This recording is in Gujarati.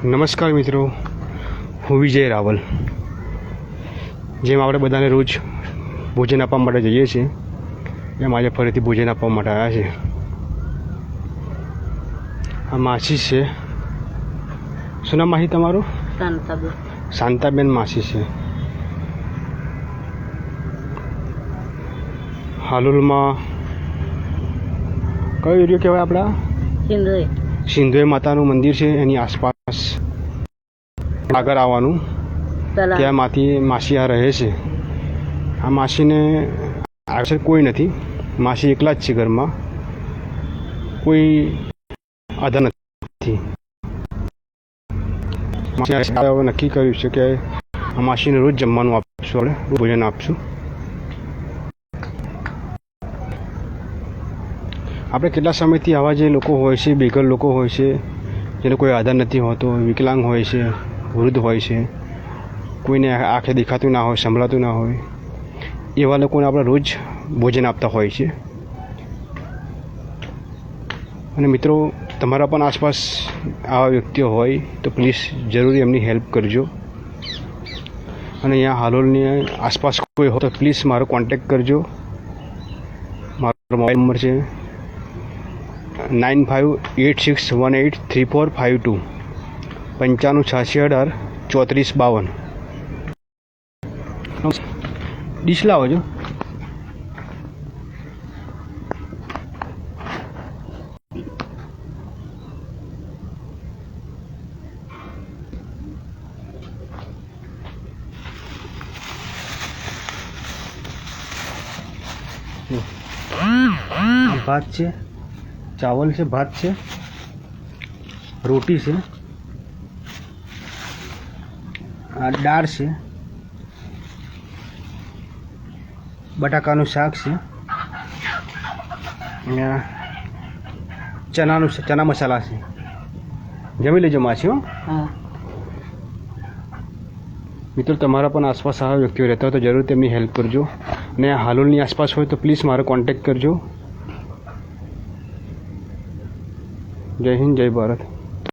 નમસ્કાર મિત્રો, હું વિજય રાવલ. જેમ આપણે બધાને રોજ ભોજન આપવા માટે જઈએ છીએ, એમ આજે ફરીથી ભોજન આપવા માટે આવ્યા છે. આ માસી છે. શું નામ માસી તમારું? શાંતાબેન. શાંતાબેન માસી છે. હાલોલમાં કયો એરિયો કહેવાય આપણા? સિંધોઈ માતાનું મંદિર છે, એની આસપાસ આગળ આવવાનું, ત્યાંમાંથી માસી આ રહે છે. આ માસીને આગળ કોઈ નથી, માસી એકલા જ છે ઘરમાં, કોઈ આધાર નથી. માસી નક્કી કર્યું છે કે આ માસીને રોજ જમવાનું આપશું, આપણે ભોજન આપશું. આપણે કેટલા સમયથી આવા જે લોકો હોય છે, બેઘર લોકો હોય છે, જેને કોઈ આધાર નથી હોતો, વિકલાંગ હોય છે, વૃદ્ધ હોય છે, કોઈને આંખે દેખાતું ના હોય, સંભળાતું ના હોય, એવા લોકોને આપણે રોજ ભોજન આપતા હોય છે. અને મિત્રો, તમારા પણ આસપાસ આવા વ્યક્તિઓ હોય તો પ્લીઝ જરૂરી એમની હેલ્પ કરજો. અને અહીંયા હાલોલની આસપાસ કોઈ હોય તો પ્લીઝ મારો કોન્ટેક્ટ કરજો. મારો મોબાઈલ નંબર છે 9586183452, 9586183452. ડીશ લાવો છો? ભાત છે, ચાવલ છે, ભાત છે, રોટી છે, આ દાળ છે, બટાકાનું શાક છે, અહીંયા ચના મસાલા છે. જમી લેજો માસી. હો મિત્રો, તમારા પણ આસપાસ આવા વ્યક્તિઓ રહેતા હોય તો જરૂર તેમની હેલ્પ કરજો. અને આ હાલોલની આસપાસ હોય તો પ્લીઝ મારો કોન્ટેક્ટ કરજો. જય હિન્દ, જય ભારત.